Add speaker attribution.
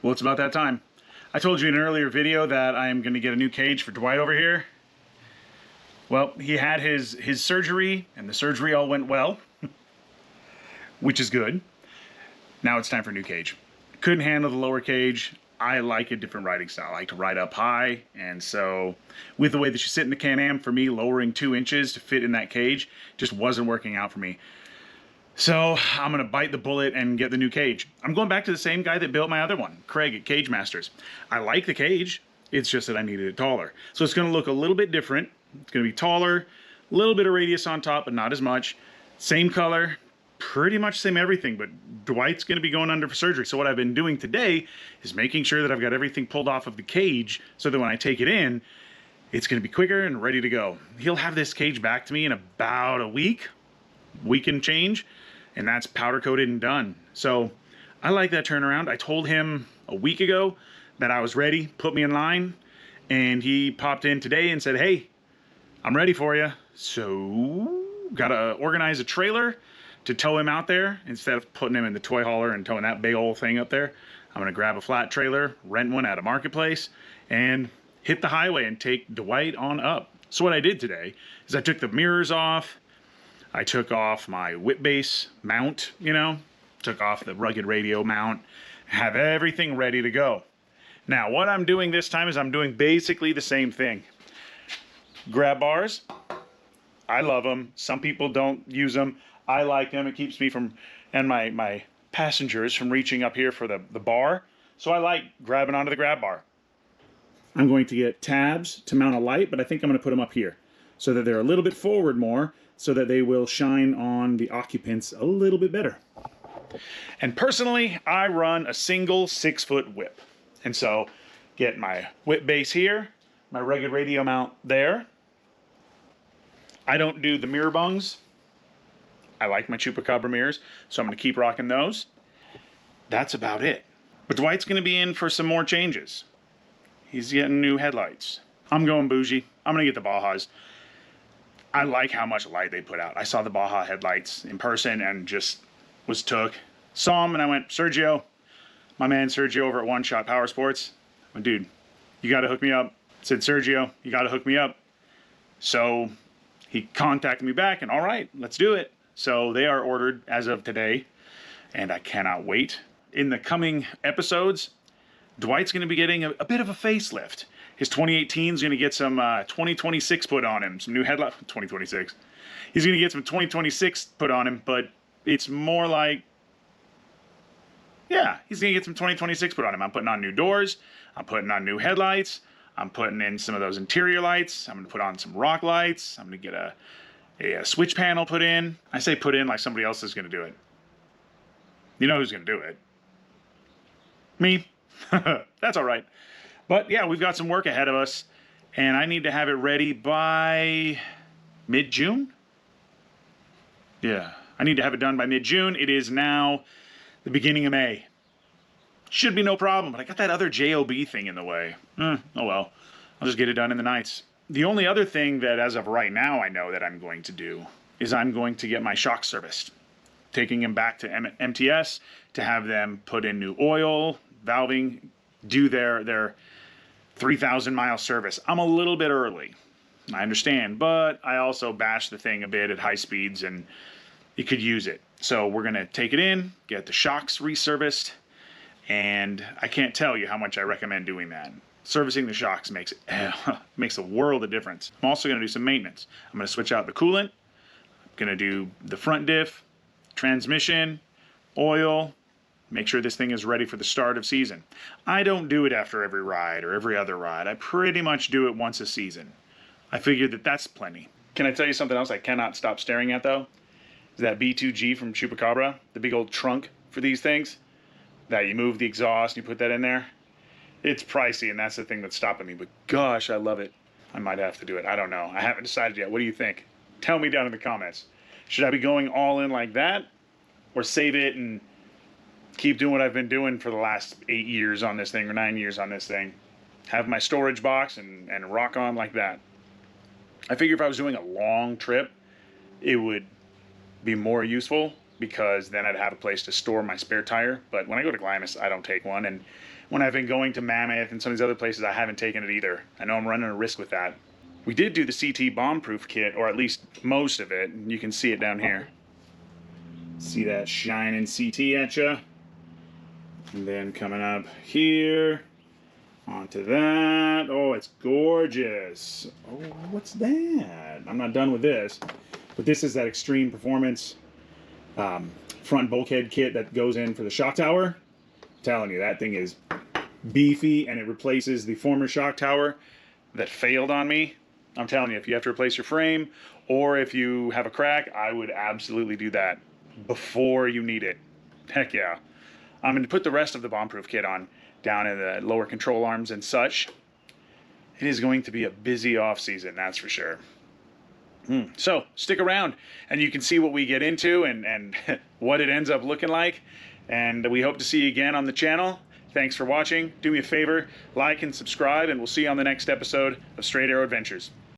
Speaker 1: Well, it's about that time. I told you in an earlier video that I am going to get a new cage for Dwight over here. Well, he had his surgery, and the surgery all went well, which is good. Now it's time for a new cage. Couldn't handle the lower cage. I like a different riding style. I like to ride up high, and so with the way that you sit in the Can-Am, for me, lowering 2 inches to fit in that cage just wasn't working out for me. So I'm going to bite the bullet and get the new cage. I'm going back to the same guy that built my other one, Craig at Cagemasters. I like the cage, it's just that I needed it taller. So it's going to look a little bit different. It's going to be taller, a little bit of radius on top, but not as much. Same color, pretty much same everything, but Dwight's going to be going under for surgery. So what I've been doing today is making sure that I've got everything pulled off of the cage so that when I take it in, it's going to be quicker and ready to go. He'll have this cage back to me in about a week and change, and that's powder coated and done. So I like that turnaround. I told him a week ago that I was ready, put me in line, and he popped in today and said, hey, I'm ready for you. So gotta organize a trailer to tow him out there instead of putting him in the toy hauler and towing that big old thing up there. I'm gonna grab a flat trailer, rent one at a marketplace, and hit the highway and take Dwight on up. So what I did today is I took the mirrors off, I took off my whip base mount, took off the rugged radio mount, have everything ready to go. Now, what I'm doing this time is I'm doing basically the same thing. Grab bars, I love them. Some people don't use them. I like them. It keeps me from, and my passengers from reaching up here for the bar. So I like grabbing onto the grab bar. I'm going to get tabs to mount a light, but I think I'm going to put them up here so that they're a little bit forward more, so that they will shine on the occupants a little bit better. And personally, I run a single 6-foot whip. And so get my whip base here, my rugged radio mount there. I don't do the mirror bungs. I like my Chupacabra mirrors, so I'm going to keep rocking those. That's about it. But Dwight's going to be in for some more changes. He's getting new headlights. I'm going bougie. I'm going to get the Bajas. I like how much light they put out. I saw the Baja headlights in person and just was took. Saw them and I went, Sergio, my man Sergio over at One Shot Power Sports. I went, dude, you got to hook me up. I said, Sergio, you got to hook me up. So he contacted me back and all right, let's do it. So they are ordered as of today and I cannot wait. In the coming episodes, Dwight's going to be getting a bit of a facelift. His 2018 is going to get some 2026 put on him. Some new headlight. 2026. He's going to get some 2026 put on him, but it's more like, yeah, he's going to get some 2026 put on him. I'm putting on new doors. I'm putting on new headlights. I'm putting in some of those interior lights. I'm going to put on some rock lights. I'm going to get a switch panel put in. I say put in like somebody else is going to do it. You know who's going to do it. Me. That's all right. But yeah, we've got some work ahead of us, and I need to have it ready by mid-June. Yeah, I need to have it done by mid-June. It is now the beginning of May. Should be no problem, but I got that other JOB thing in the way. Oh well, I'll just get it done in the nights. The only other thing that as of right now I know that I'm going to do is I'm going to get my shocks serviced. Taking them back to MTS to have them put in new oil, valving, do their 3,000 mile service. I'm a little bit early, I understand, but I also bashed the thing a bit at high speeds and it could use it. So we're gonna take it in, get the shocks reserviced, and I can't tell you how much I recommend doing that. Servicing the shocks makes a world of difference. I'm also gonna do some maintenance. I'm gonna switch out the coolant, I'm gonna do the front diff, transmission, oil, make sure this thing is ready for the start of season. I don't do it after every ride or every other ride. I pretty much do it once a season. I figured that that's plenty. Can I tell you something else I cannot stop staring at though? Is that B2G from Chupacabra, the big old trunk for these things that you move the exhaust and you put that in there. It's pricey and that's the thing that's stopping me, but gosh, I love it. I might have to do it. I don't know. I haven't decided yet. What do you think? Tell me down in the comments. Should I be going all in like that or save it and keep doing what I've been doing for the last 8 years on this thing or 9 years on this thing? Have my storage box and rock on like that. I figure if I was doing a long trip, it would be more useful because then I'd have a place to store my spare tire. But when I go to Glamis, I don't take one. And when I've been going to Mammoth and some of these other places, I haven't taken it either. I know I'm running a risk with that. We did do the CT bomb-proof kit, or at least most of it. You can see it down here. See that shining CT at you? And then coming up here, onto that. Oh, it's gorgeous. Oh, what's that? I'm not done with this. But this is that extreme performance front bulkhead kit that goes in for the Shocktower. I'm telling you, that thing is beefy, and it replaces the former Shocktower that failed on me. I'm telling you, if you have to replace your frame or if you have a crack, I would absolutely do that before you need it. Heck yeah. I'm going to put the rest of the bomb-proof kit on down in the lower control arms and such. It is going to be a busy off-season, that's for sure. So, stick around, and you can see what we get into and what it ends up looking like. And we hope to see you again on the channel. Thanks for watching. Do me a favor, like and subscribe, and we'll see you on the next episode of Straight Arrow Adventures.